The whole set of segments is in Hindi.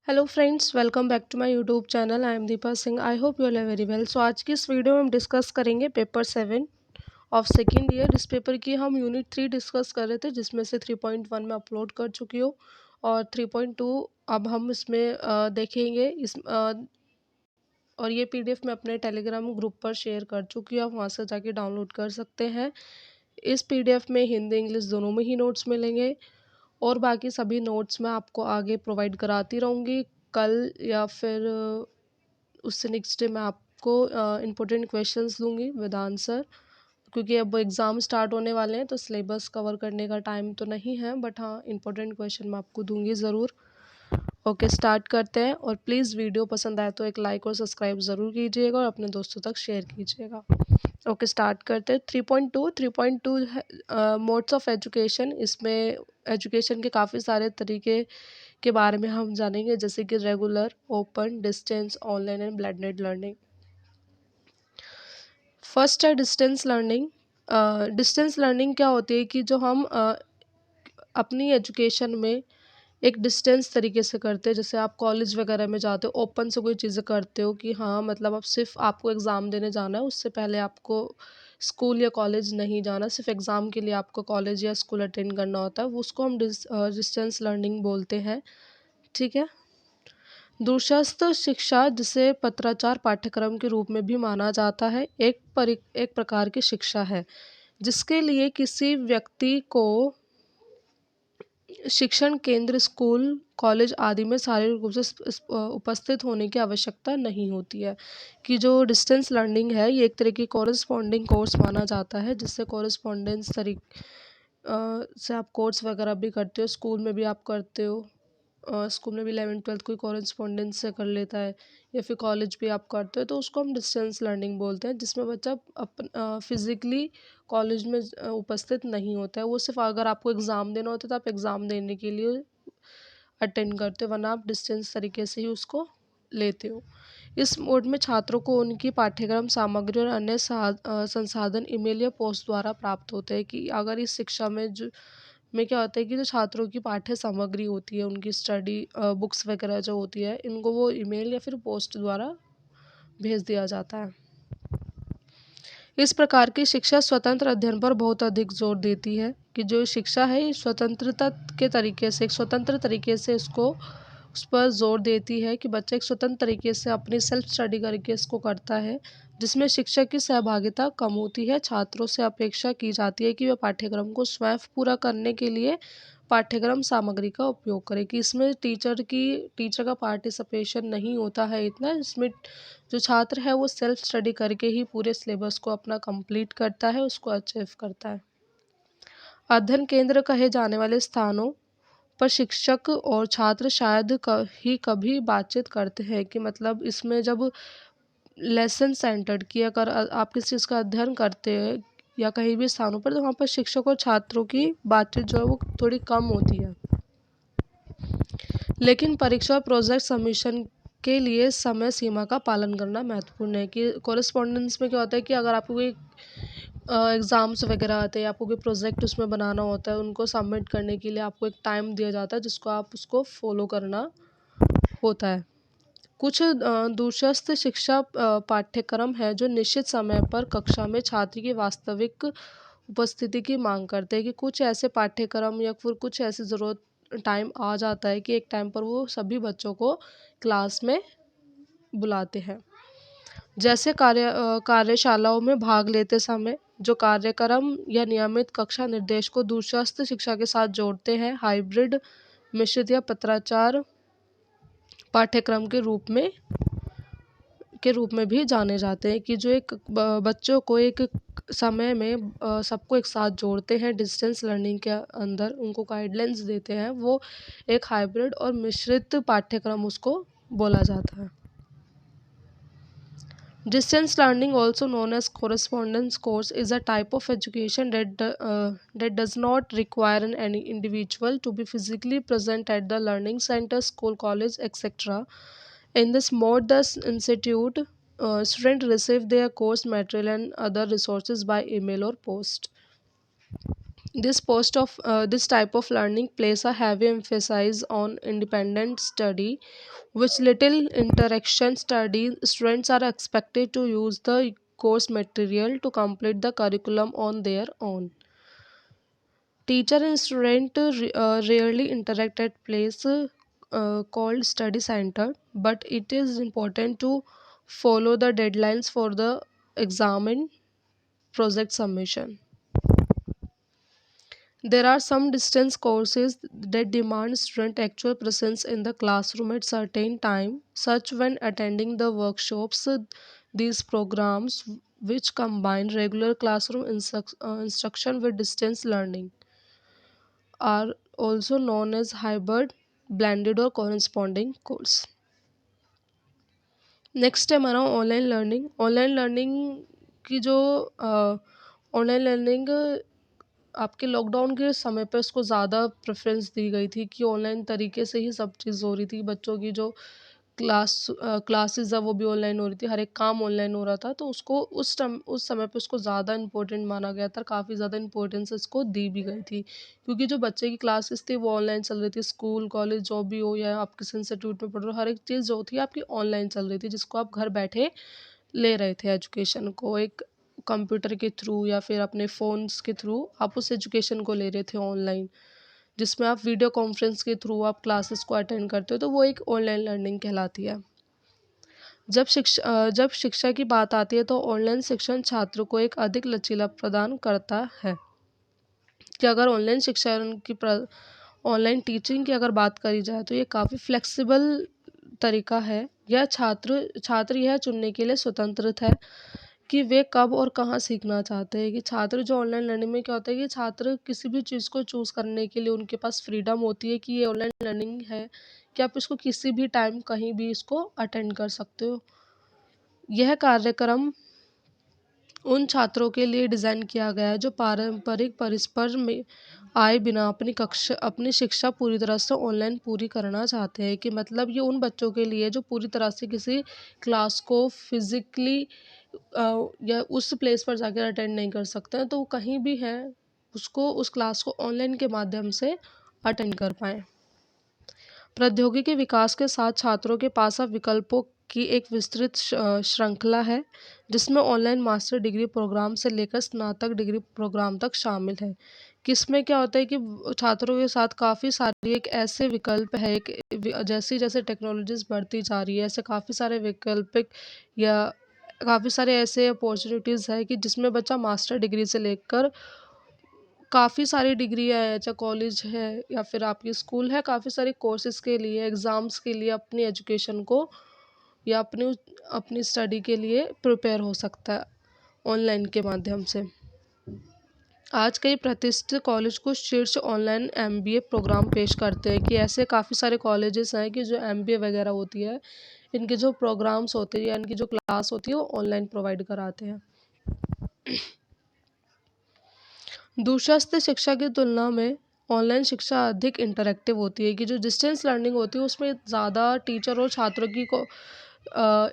Hello friends, welcome back to my YouTube channel. I am Deepa Singh. I hope you are very well. So आज की इस वीडियो में हम डिस्कस करेंगे पेपर 7 ऑफ सेकेंड ईयर। इस पेपर की हम यूनिट 3 डिस्कस कर रहे थे, जिसमें से 3.1 में अपलोड कर चुकी हूँ और 3.2 अब हम इसमें देखेंगे। और ये पीडीएफ मैं अपने टेलीग्राम ग्रुप पर शेयर कर चुकी हूँ, आप वहाँ से जाके डाउनलोड कर सकते हैं। इस पीडीएफ में हिंदी इंग्लिश दोनों में ही नोट्स मिलेंगे और बाकी सभी नोट्स मैं आपको आगे प्रोवाइड कराती रहूँगी। कल या फिर उससे नेक्स्ट डे मैं आपको इम्पोर्टेंट क्वेश्चंस दूंगी विद आंसर, क्योंकि अब एग्ज़ाम स्टार्ट होने वाले हैं तो सिलेबस कवर करने का टाइम तो नहीं है, बट हाँ इम्पोर्टेंट क्वेश्चन मैं आपको दूंगी ज़रूर। ओके, स्टार्ट करते हैं। और प्लीज़ वीडियो पसंद आए तो एक लाइक और सब्सक्राइब ज़रूर कीजिएगा और अपने दोस्तों तक शेयर कीजिएगा। ओके, स्टार्ट करते हैं। 3.2 है मोड्स ऑफ एजुकेशन। इसमें एजुकेशन के काफ़ी सारे तरीके के बारे में हम जानेंगे, जैसे कि regular, open, distance, online and blended learning. First है डिस्टेंस लर्निंग। डिस्टेंस लर्निंग क्या होती है कि जो हम अपनी एजुकेशन में एक डिस्टेंस तरीके से करते हैं। जैसे आप कॉलेज वगैरह में जाते हो, ओपन से कोई चीज़ें करते हो कि हाँ मतलब अब सिर्फ आपको एग्ज़ाम देने जाना है, उससे पहले आपको स्कूल या कॉलेज नहीं जाना, सिर्फ एग्ज़ाम के लिए आपको कॉलेज या स्कूल अटेंड करना होता है, वो उसको हम डिस्टेंस लर्निंग बोलते हैं। ठीक है। दूरस्थ शिक्षा, जिसे पत्राचार पाठ्यक्रम के रूप में भी माना जाता है, एक प्रकार की शिक्षा है जिसके लिए किसी व्यक्ति को शिक्षण केंद्र, स्कूल, कॉलेज आदि में शारीरिक रूप से उपस्थित होने की आवश्यकता नहीं होती है। कि जो डिस्टेंस लर्निंग है, ये एक तरह की कॉरेस्पॉन्डिंग कोर्स माना जाता है, जिससे कॉरेस्पॉन्डेंस से आप कोर्स वगैरह भी करते हो, स्कूल में भी आप करते हो। स्कूल में भी 11th-12th कोई कॉरेस्पॉन्डेंस से कर लेता है, या फिर कॉलेज भी आप करते हो, तो उसको हम डिस्टेंस लर्निंग बोलते हैं, जिसमें बच्चा फिजिकली कॉलेज में उपस्थित नहीं होता है। वो सिर्फ अगर आपको एग्ज़ाम देना होता है तो आप एग्ज़ाम देने के लिए अटेंड करते हो, वरना आप डिस्टेंस तरीके से ही उसको लेते हो। इस मोड में छात्रों को उनकी पाठ्यक्रम सामग्री और अन्य संसाधन ईमेल या पोस्ट द्वारा प्राप्त होते हैं। कि अगर इस शिक्षा में क्या होता है कि जो छात्रों की पाठ्य सामग्री होती है, उनकी स्टडी बुक्स वगैरह जो होती है, इनको वो ईमेल या फिर पोस्ट द्वारा भेज दिया जाता है। इस प्रकार की शिक्षा स्वतंत्र अध्ययन पर बहुत अधिक जोर देती है। कि जो शिक्षा है, ये स्वतंत्रता के तरीके से, एक स्वतंत्र तरीके से इसको उस पर जोर देती है कि बच्चा एक स्वतंत्र तरीके से अपनी सेल्फ स्टडी करके इसको करता है, जिसमें शिक्षक की सहभागिता कम होती है। छात्रों से अपेक्षा की जाती है कि वे पाठ्यक्रम को स्वयं पूरा करने के लिए पाठ्यक्रम सामग्री का उपयोग करें। कि इसमें टीचर का पार्टिसिपेशन नहीं होता है इतना। इसमें जो छात्र है वो सेल्फ स्टडी करके ही पूरे सिलेबस को अपना कंप्लीट करता है, उसको अचीव करता है। अध्ययन केंद्र कहे जाने वाले स्थानों पर शिक्षक और छात्र शायद ही कभी बातचीत करते हैं। कि मतलब इसमें जब लेसन सेंटर्ड की अगर आप किसी चीज़ का अध्ययन करते हैं या कहीं भी स्थानों पर, तो वहाँ पर शिक्षक और छात्रों की बातचीत जो है वो थोड़ी कम होती है। लेकिन परीक्षा और प्रोजेक्ट सबमिशन के लिए समय सीमा का पालन करना महत्वपूर्ण है। कि कॉरेस्पॉन्डेंस में क्या होता है कि अगर आपको कोई एग्ज़ाम्स वगैरह आते हैं, आपको कोई प्रोजेक्ट उसमें बनाना होता है, उनको सबमिट करने के लिए आपको एक टाइम दिया जाता है, जिसको आप उसको फॉलो करना होता है। कुछ दूरस्थ शिक्षा पाठ्यक्रम है जो निश्चित समय पर कक्षा में छात्र की वास्तविक उपस्थिति की मांग करते हैं। कि कुछ ऐसे पाठ्यक्रम या फिर कुछ ऐसी ज़रूरत टाइम आ जाता है कि एक टाइम पर वो सभी बच्चों को क्लास में बुलाते हैं। जैसे कार्यशालाओं में भाग लेते समय जो कार्यक्रम या नियमित कक्षा निर्देश को दूरस्थ शिक्षा के साथ जोड़ते हैं, हाइब्रिड, मिश्रित या पत्राचार पाठ्यक्रम के रूप में भी जाने जाते हैं। कि जो एक बच्चों को एक समय में सबको एक साथ जोड़ते हैं डिस्टेंस लर्निंग के अंदर, उनको गाइडलाइंस देते हैं, वो एक हाइब्रिड और मिश्रित पाठ्यक्रम उसको बोला जाता है। Distance learning, also known as correspondence course, is a type of education that does not require any individual to be physically present at the learning center, school, college, etc. In this mode, the institute students receive their course material and other resources by email or post. This type of learning places a heavy emphasis on independent study, with little interaction study. Students are expected to use the course material to complete the curriculum on their own. Teacher and student rarely interact at place called study center, but it is important to follow the deadlines for the exam and project submission. There are some distance courses that demand student actual presence in the classroom at certain time, such when attending the workshops. These programs, which combine regular classroom instruction with distance learning, are also known as hybrid, blended or corresponding course. Next है हमारा ऑनलाइन लर्निंग। ऑनलाइन लर्निंग की जो ऑनलाइन लर्निंग आपके लॉकडाउन के समय पे उसको ज़्यादा प्रेफ़रेंस दी गई थी कि ऑनलाइन तरीके से ही सब चीज़ हो रही थी। बच्चों की जो क्लासेस है वो भी ऑनलाइन हो रही थी, हर एक काम ऑनलाइन हो रहा था, तो उसको उस समय पे उसको ज़्यादा इम्पोर्टेंट माना गया था, काफ़ी ज़्यादा इम्पोर्टेंस इसको दी भी गई थी। क्योंकि जो बच्चे की क्लासेस थी वो ऑनलाइन चल रही थी, स्कूल, कॉलेज जो भी हो या आप किसी इंस्टीट्यूट में पढ़ रहे हो, हर एक चीज़ जो थी आपकी ऑनलाइन चल रही थी, जिसको आप घर बैठे ले रहे थे एजुकेशन को। एक कंप्यूटर के थ्रू या फिर अपने फ़ोन्स के थ्रू आप उस एजुकेशन को ले रहे थे ऑनलाइन, जिसमें आप वीडियो कॉन्फ्रेंस के थ्रू आप क्लासेस को अटेंड करते हो, तो वो एक ऑनलाइन लर्निंग कहलाती है। जब शिक्षा की बात आती है तो ऑनलाइन शिक्षण छात्र को एक अधिक लचीला प्रदान करता है। कि अगर ऑनलाइन शिक्षण की ऑनलाइन टीचिंग की अगर बात करी जाए तो ये काफ़ी फ्लेक्सिबल तरीका है। यह छात्र यह चुनने के लिए स्वतंत्र है कि वे कब और कहाँ सीखना चाहते हैं। कि छात्र जो ऑनलाइन लर्निंग में क्या होता है कि छात्र किसी भी चीज़ को चूज़ करने के लिए उनके पास फ्रीडम होती है कि ये ऑनलाइन लर्निंग है कि आप इसको किसी भी टाइम कहीं भी इसको अटेंड कर सकते हो। यह कार्यक्रम उन छात्रों के लिए डिज़ाइन किया गया है जो पारंपरिक परिसर में आए बिना अपनी शिक्षा पूरी तरह से ऑनलाइन पूरी करना चाहते हैं। कि मतलब ये उन बच्चों के लिए जो पूरी तरह से किसी क्लास को फिज़िकली या उस प्लेस पर जाकर अटेंड नहीं कर सकते हैं, तो वो कहीं भी हैं उसको उस क्लास को ऑनलाइन के माध्यम से अटेंड कर पाएँ। प्रौद्योगिकी विकास के साथ छात्रों के पास अब विकल्पों की एक विस्तृत श्रृंखला है, जिसमें ऑनलाइन मास्टर डिग्री प्रोग्राम से लेकर स्नातक डिग्री प्रोग्राम तक शामिल है। कि इसमें क्या होता है कि छात्रों के साथ काफ़ी सारी एक ऐसे विकल्प है, जैसे जैसे टेक्नोलॉजीज़ बढ़ती जा रही है, ऐसे काफ़ी सारे वैकल्पिक या काफ़ी सारे ऐसे अपॉर्चुनिटीज़ है कि जिसमें बच्चा मास्टर डिग्री से लेकर काफ़ी सारी डिग्रियाँ हैं, चाहे कॉलेज है या फिर आपकी स्कूल है, काफ़ी सारे कोर्सेज़ के लिए, एग्ज़ाम्स के लिए अपनी एजुकेशन को या अपनी स्टडी के लिए प्रिपेयर हो सकता है ऑनलाइन के माध्यम से। आज कई प्रतिष्ठित कॉलेज कुछ शीर्ष ऑनलाइन एमबीए प्रोग्राम पेश करते हैं। कि ऐसे काफ़ी सारे कॉलेजेस हैं कि जो एमबीए वगैरह होती है, इनके जो प्रोग्राम्स होते हैं या इनकी जो क्लास होती है वो ऑनलाइन प्रोवाइड कराते हैं। दूरस्थ शिक्षा की तुलना में ऑनलाइन शिक्षा अधिक इंटरैक्टिव होती है। कि जो डिस्टेंस लर्निंग होती है उसमें ज़्यादा टीचर और छात्रों की को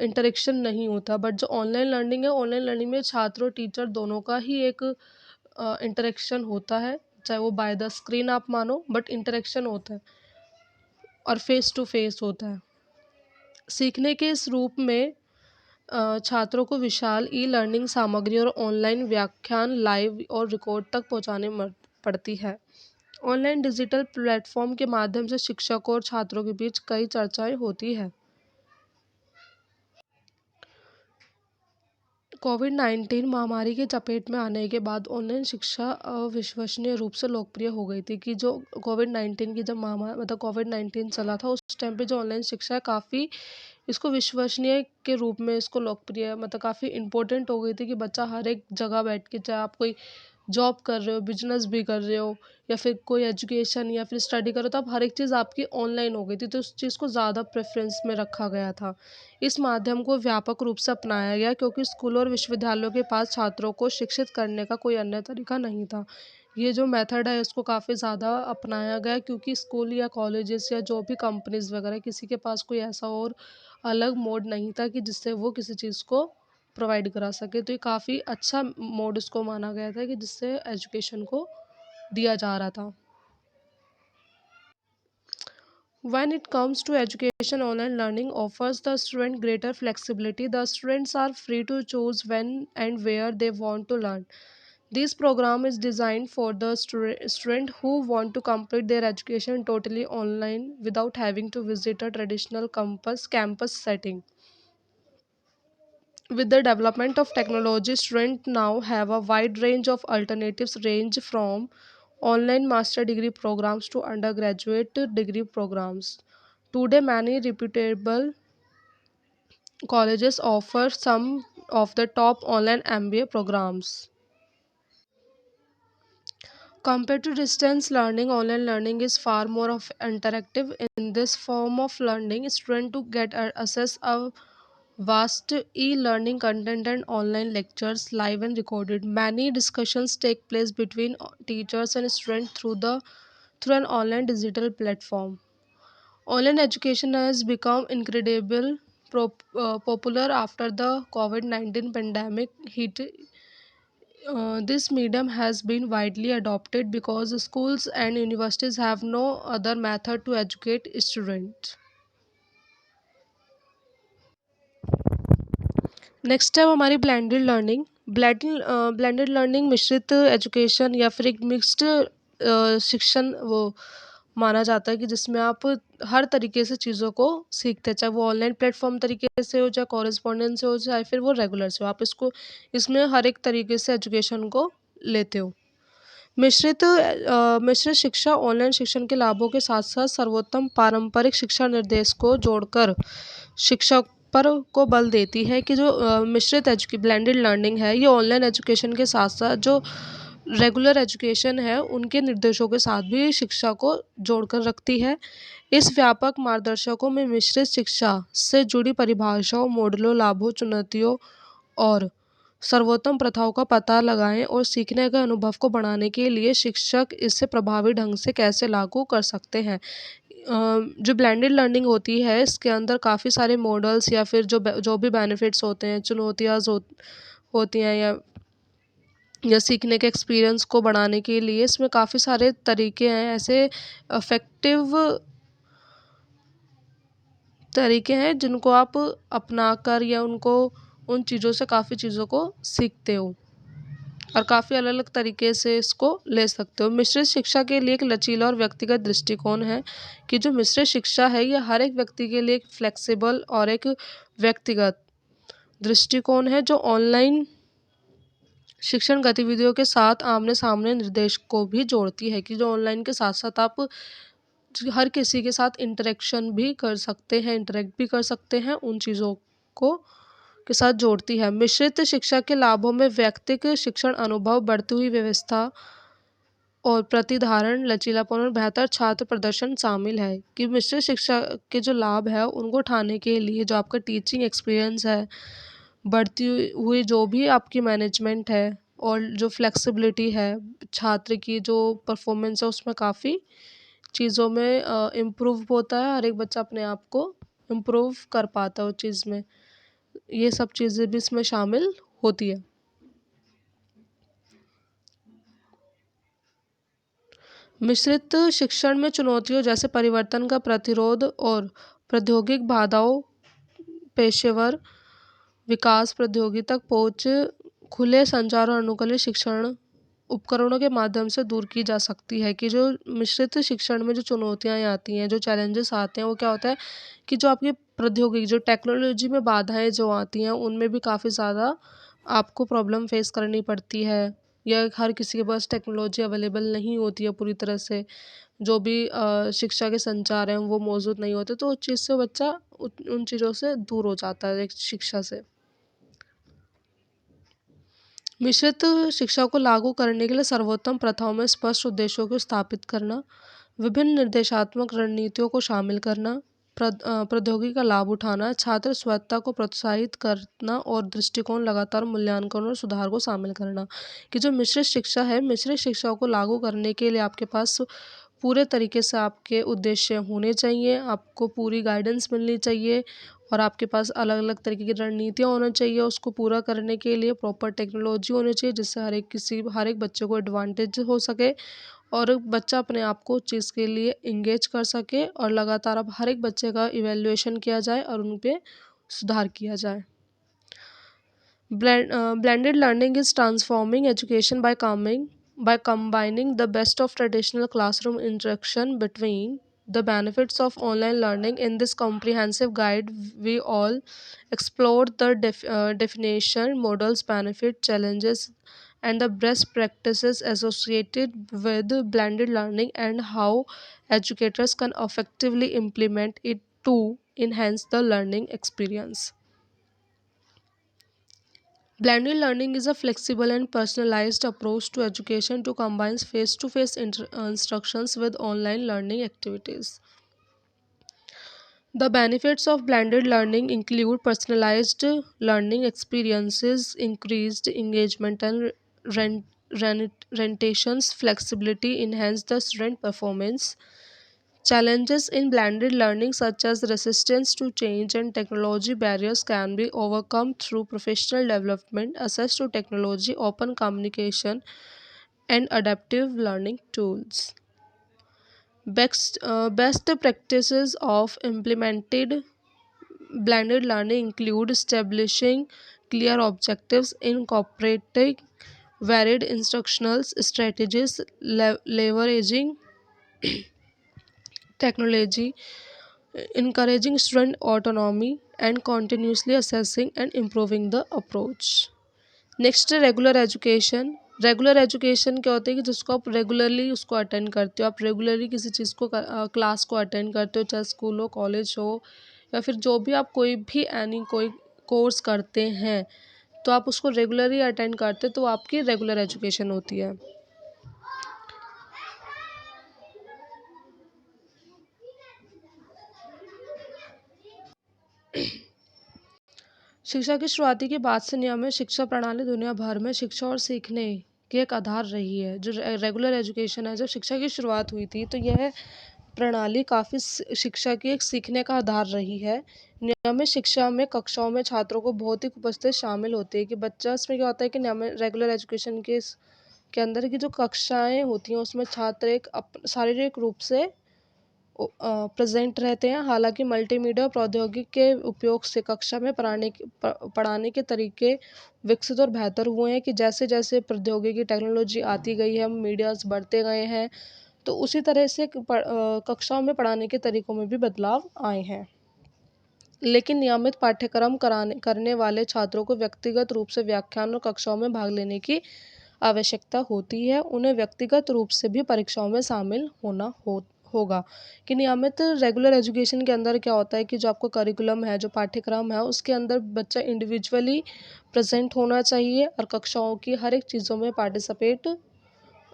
इंटरेक्शन नहीं होता, बट जो ऑनलाइन लर्निंग है, ऑनलाइन लर्निंग में छात्र और टीचर दोनों का ही एक इंटरेक्शन होता है, चाहे वो बाय द स्क्रीन आप मानो, बट इंटरेक्शन होता है और फेस टू फेस होता है। सीखने के इस रूप में छात्रों को विशाल ई लर्निंग सामग्री और ऑनलाइन व्याख्यान लाइव और रिकॉर्ड तक पहुंचाने पड़ती है। ऑनलाइन डिजिटल प्लेटफॉर्म के माध्यम से शिक्षकों और छात्रों के बीच कई चर्चाएं होती है। कोविड-19 महामारी की चपेट में आने के बाद ऑनलाइन शिक्षा अविश्वसनीय रूप से लोकप्रिय हो गई थी। कि जो कोविड-19 की जब कोविड-19 चला था उस टाइम पे जो ऑनलाइन शिक्षा है काफ़ी इसको विश्वसनीय के रूप में इसको लोकप्रिय काफ़ी इम्पोर्टेंट हो गई थी। कि बच्चा हर एक जगह बैठ के, चाहे आप कोई जॉब कर रहे हो, बिजनेस भी कर रहे हो या फिर कोई एजुकेशन या फिर स्टडी कर रहे हो, तो अब हर एक चीज़ आपकी ऑनलाइन हो गई थी, तो उस चीज़ को ज़्यादा प्रेफरेंस में रखा गया था। इस माध्यम को व्यापक रूप से अपनाया गया क्योंकि स्कूलों और विश्वविद्यालयों के पास छात्रों को शिक्षित करने का कोई अन्य तरीका नहीं था। ये जो मेथड है इसको काफ़ी ज़्यादा अपनाया गया क्योंकि स्कूल या कॉलेजेस या जो भी कंपनीज वगैरह किसी के पास कोई ऐसा और अलग मोड नहीं था कि जिससे वो किसी चीज़ को प्रोवाइड करा सके। तो ये काफ़ी अच्छा मोड इसको माना गया था कि जिससे एजुकेशन को दिया जा रहा था। When it comes to education, online learning offers the student greater flexibility. The students are free to choose when and where they want to learn. This program is designed for the student who want to complete their education totally online without having to visit a traditional campus setting. With the development of technology, students now have a wide range of alternatives range from online master degree programs to undergraduate degree programs. Today, many reputable colleges offer some of the top online MBA programs. Compared to distance learning, online learning is far more of interactive. In this form of learning, students to get access a vast e-learning content and online lectures, live and recorded. Many discussions take place between teachers and students through an online digital platform. Online education has become incredible popular after the COVID-19 pandemic hit. This medium has been widely adopted because schools and universities have no other method to educate students. Next है हमारी ब्लेंडेड लर्निंग। ब्लेंडेड लर्निंग मिश्रित एजुकेशन या फिर एक मिक्स्ड शिक्षण वो माना जाता है कि जिसमें आप हर तरीके से चीज़ों को सीखते हैं, चाहे वो ऑनलाइन प्लेटफॉर्म तरीके से हो, चाहे कॉरेस्पॉन्डेंस से हो, चाहे फिर वो रेगुलर से हो, आप इसको इसमें हर एक तरीके से एजुकेशन को लेते हो। मिश्रित शिक्षा ऑनलाइन शिक्षण के लाभों के साथ साथ सर्वोत्तम पारंपरिक शिक्षा निर्देश को जोड़कर शिक्षक पर को बल देती है कि जो मिश्रित ब्लेंडेड लर्निंग है, ये ऑनलाइन एजुकेशन के साथ साथ जो रेगुलर एजुकेशन है उनके निर्देशों के साथ भी शिक्षा को जोड़कर रखती है। इस व्यापक मार्गदर्शकों में मिश्रित शिक्षा से जुड़ी परिभाषाओं, मॉडलों, लाभों, चुनौतियों और सर्वोत्तम प्रथाओं का पता लगाएं और सीखने के अनुभव को बढ़ाने के लिए शिक्षक इसे प्रभावी ढंग से कैसे लागू कर सकते हैं। जो ब्लेंडेड लर्निंग होती है इसके अंदर काफ़ी सारे मॉडल्स या फिर जो भी बेनिफिट्स होते हैं, चुनौतियाँ होती हैं या सीखने के एक्सपीरियंस को बढ़ाने के लिए इसमें काफ़ी सारे तरीके हैं, ऐसे इफ़ेक्टिव तरीके हैं जिनको आप अपनाकर या उन चीज़ों से काफ़ी चीज़ों को सीखते हो और काफ़ी अलग अलग तरीके से इसको ले सकते हो। मिश्रित शिक्षा के लिए एक लचीला और व्यक्तिगत दृष्टिकोण है कि जो मिश्रित शिक्षा है ये हर एक व्यक्ति के लिए एक फ्लेक्सिबल और एक व्यक्तिगत दृष्टिकोण है जो ऑनलाइन शिक्षण गतिविधियों के साथ आमने सामने निर्देश को भी जोड़ती है कि जो ऑनलाइन के साथ साथ आप हर किसी के साथ इंटरेक्ट भी कर सकते हैं उन चीज़ों को के साथ जोड़ती है। मिश्रित शिक्षा के लाभों में व्यक्तिगत शिक्षण अनुभव, बढ़ती हुई व्यवस्था और प्रतिधारण, लचीलापन और बेहतर छात्र प्रदर्शन शामिल है कि मिश्रित शिक्षा के जो लाभ है उनको उठाने के लिए जो आपका टीचिंग एक्सपीरियंस है, बढ़ती हुई जो भी आपकी मैनेजमेंट है और जो फ्लेक्सिबिलिटी है, छात्र की जो परफॉर्मेंस है उसमें काफ़ी चीज़ों में इम्प्रूव होता है। हर एक बच्चा अपने आप को इम्प्रूव कर पाता है उस चीज़ में। ये सब चीज़ें भी इसमें शामिल होती है। मिश्रित शिक्षण में चुनौतियों जैसे परिवर्तन का प्रतिरोध और प्रौद्योगिक बाधाओं, पेशेवर विकास, प्रौद्योगिकी तक पहुँच, खुले संचार और अनुकूलित शिक्षण उपकरणों के माध्यम से दूर की जा सकती है कि जो मिश्रित शिक्षण में जो चुनौतियाँ आती हैं, जो चैलेंजेस आते हैं, वो क्या होता है कि जो आपकी प्रौद्योगिकी, जो टेक्नोलॉजी में बाधाएँ जो आती हैं, उनमें भी काफ़ी ज़्यादा आपको प्रॉब्लम फेस करनी पड़ती है या हर किसी के पास टेक्नोलॉजी अवेलेबल नहीं होती है पूरी तरह से। जो भी शिक्षा के संचार हैं, वो मौजूद नहीं होते, तो उस चीज़ से बच्चा उन चीज़ों से दूर हो जाता है एक शिक्षा से। मिश्रित शिक्षा को लागू करने के लिए सर्वोत्तम प्रथाओं में स्पष्ट उद्देश्यों को स्थापित करना, विभिन्न निर्देशात्मक रणनीतियों को शामिल करना, प्रौद्योगिकी का लाभ उठाना, छात्र स्वायत्तता को प्रोत्साहित करना और दृष्टिकोण लगातार मूल्यांकन और सुधार को शामिल करना कि जो मिश्रित शिक्षा है, मिश्रित शिक्षा को लागू करने के लिए आपके पास पूरे तरीके से आपके उद्देश्य होने चाहिए, आपको पूरी गाइडेंस मिलनी चाहिए और आपके पास अलग अलग तरीके की रणनीतियाँ होना चाहिए। उसको पूरा करने के लिए प्रॉपर टेक्नोलॉजी होनी चाहिए जिससे हर एक बच्चे को एडवांटेज हो सके और बच्चा अपने आप को उस चीज़ के लिए इंगेज कर सके और लगातार अब हर एक बच्चे का इवैल्यूएशन किया जाए और उन पे सुधार किया जाए। Blended learning is transforming education by combining the best of traditional classroom interaction between the benefits of online learning. In this comprehensive guide, we all explored the definition, models, benefit, challenges, and the best practices associated with blended learning and how educators can effectively implement it to enhance the learning experience. Blended learning is a flexible and personalized approach to education to combine face-to-face instructions with online learning activities. The benefits of blended learning include personalized learning experiences, increased engagement and rentations, flexibility, enhance the student performance. Challenges in blended learning, such as resistance to change and technology barriers, can be overcome through professional development, access to technology, open communication, and adaptive learning tools. Best practices of implemented blended learning include establishing clear objectives, incorporating varied instructional strategies, leveraging technology, encouraging student autonomy, and continuously assessing and improving the approach. Next है रेगुलर एजुकेशन क्या होता है कि जिसको आप रेगुलरली उसको अटेंड करते हो, आप रेगुलरली किसी चीज़ को क्लास को अटेंड करते हो, चाहे स्कूल हो, कॉलेज हो, या फिर जो भी आप कोई कोर्स करते हैं तो आप उसको रेगुलरली अटेंड करते हो तो आपकी रेगुलर एजुकेशन होती है। शिक्षा की शुरुआती के बाद से नियमित शिक्षा प्रणाली दुनिया भर में शिक्षा और सीखने की एक आधार रही है। जो रेगुलर एजुकेशन है, जब शिक्षा की शुरुआत हुई थी तो यह प्रणाली काफ़ी शिक्षा की एक सीखने का आधार रही है। नियमित शिक्षा में कक्षाओं में छात्रों को भौतिक उपस्थिति शामिल होती है कि बच्चा इसमें क्या होता है कि नियमित रेगुलर एजुकेशन के अंदर की जो कक्षाएं होती हैं उसमें छात्र एक शारीरिक रूप से प्रेजेंट रहते हैं। हालांकि मल्टीमीडिया प्रौद्योगिकी के उपयोग से कक्षा में पढ़ाने के तरीके विकसित और बेहतर हुए हैं कि जैसे जैसे प्रौद्योगिकी टेक्नोलॉजी आती गई है, मीडियाज बढ़ते गए हैं, तो उसी तरह से कक्षाओं में पढ़ाने के तरीकों में भी बदलाव आए हैं। लेकिन नियमित पाठ्यक्रम करने वाले छात्रों को व्यक्तिगत रूप से व्याख्यान और कक्षाओं में भाग लेने की आवश्यकता होती है। उन्हें व्यक्तिगत रूप से भी परीक्षाओं में शामिल होगा कि नियमित रेगुलर एजुकेशन के अंदर क्या होता है कि जो आपका करिकुलम है, जो पाठ्यक्रम है, उसके अंदर बच्चा इंडिविजुअली प्रेजेंट होना चाहिए और कक्षाओं की हर एक चीज़ों में पार्टिसिपेट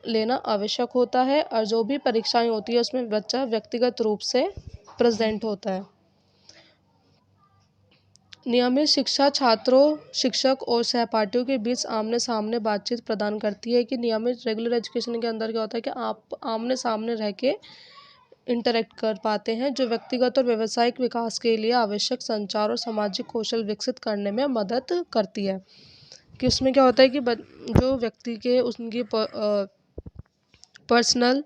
लेना आवश्यक होता है और जो भी परीक्षाएं होती है उसमें बच्चा व्यक्तिगत रूप से प्रेजेंट होता है। नियमित शिक्षा छात्रों, शिक्षक और सहपाठियों के बीच आमने सामने बातचीत प्रदान करती है कि नियमित रेगुलर एजुकेशन के अंदर क्या होता है कि आप आमने सामने रह के इंटरेक्ट कर पाते हैं, जो व्यक्तिगत और व्यावसायिक विकास के लिए आवश्यक संचार और सामाजिक कौशल विकसित करने में मदद करती है। कि उसमें क्या होता है कि जो व्यक्ति के उनकी पर्सनल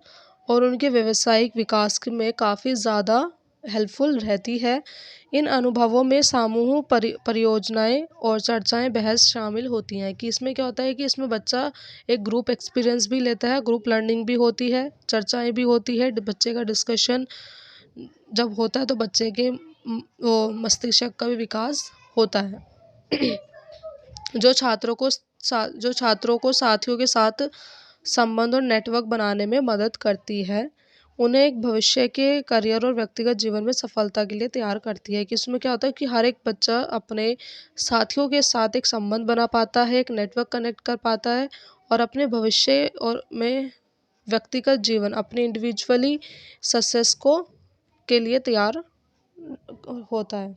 और उनके व्यावसायिक विकास में काफ़ी ज़्यादा हेल्पफुल रहती है। इन अनुभवों में समूह परियोजनाएं और चर्चाएं बहस शामिल होती हैं कि इसमें क्या होता है कि इसमें बच्चा एक ग्रुप एक्सपीरियंस भी लेता है, ग्रुप लर्निंग भी होती है, चर्चाएं भी होती है, बच्चे का डिस्कशन जब होता है तो बच्चे के मस्तिष्क का भी विकास होता है। जो छात्रों को साथियों के साथ संबंध और नेटवर्क बनाने में मदद करती है, उन्हें एक भविष्य के करियर और व्यक्तिगत जीवन में सफलता के लिए तैयार करती है। कि इसमें क्या होता है कि हर एक बच्चा अपने साथियों के साथ एक संबंध बना पाता है, एक नेटवर्क कनेक्ट कर पाता है और अपने भविष्य और में व्यक्तिगत जीवन अपने इंडिविजुअली सक्सेस के लिए तैयार होता है।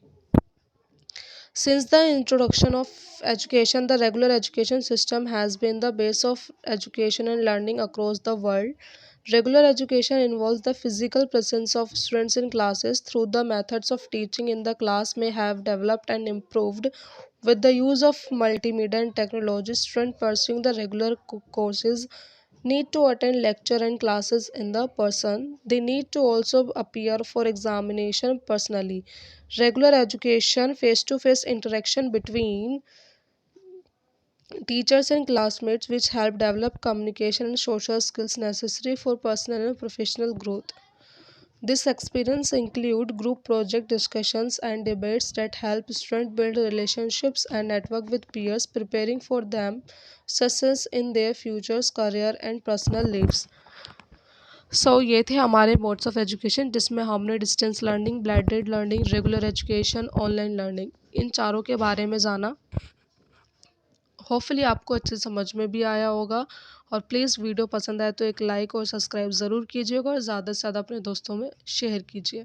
Since the introduction of education, the regular education system has been the base of education and learning across the world. Regular education involves the physical presence of students in classes. Through the methods of teaching in the class may have developed and improved with the use of multimedia and technology. Students pursuing the regular courses need to attend lecture and classes in the person. They need to also appear for examination personally. Regular education, face-to-face interaction between teachers and classmates, which help develop communication and social skills necessary for personal and professional growth. This experience include group project discussions and debates that help students build relationships and network with peers, preparing for them success in their futures, career and personal lives. ये थे हमारे मोड्स ऑफ एजुकेशन, जिसमें हमने distance learning, blended learning, regular education, online learning, इन चारों के बारे में जाना। होपफुली आपको अच्छे समझ में भी आया होगा। और प्लीज़ वीडियो पसंद आए तो एक लाइक और सब्सक्राइब ज़रूर कीजिएगा और ज़्यादा से ज़्यादा अपने दोस्तों में शेयर कीजिए।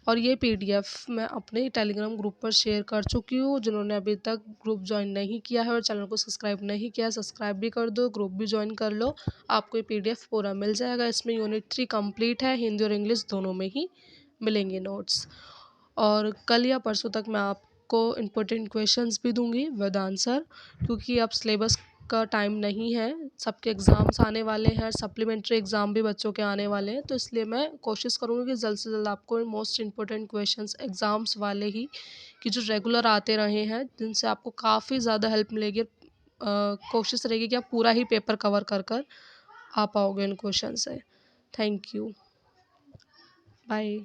और ये पीडीएफ मैं अपने टेलीग्राम ग्रुप पर शेयर कर चुकी हूँ। जिन्होंने अभी तक ग्रुप ज्वाइन नहीं किया है और चैनल को सब्सक्राइब नहीं किया है, सब्सक्राइब भी कर दो, ग्रुप भी ज्वाइन कर लो, आपको ये पीडीएफ पूरा मिल जाएगा। इसमें यूनिट 3 कंप्लीट है, हिंदी और इंग्लिश दोनों में ही मिलेंगे नोट्स। और कल या परसों तक मैं आपको इम्पोर्टेंट क्वेश्चंस भी दूंगी विद आंसर, क्योंकि अब सिलेबस का टाइम नहीं है, सबके एग्ज़ाम्स आने वाले हैं, सप्लीमेंट्री एग्ज़ाम भी बच्चों के आने वाले हैं, तो इसलिए मैं कोशिश करूँगी कि जल्द से जल्द आपको मोस्ट इम्पोर्टेंट क्वेश्चंस एग्ज़ाम्स वाले ही, कि जो रेगुलर आते रहे हैं, जिनसे आपको काफ़ी ज़्यादा हेल्प मिलेगी। कोशिश रहेगी कि आप पूरा ही पेपर कवर कर कर आ पाओगे इन क्वेश्चन से। Thank you, bye.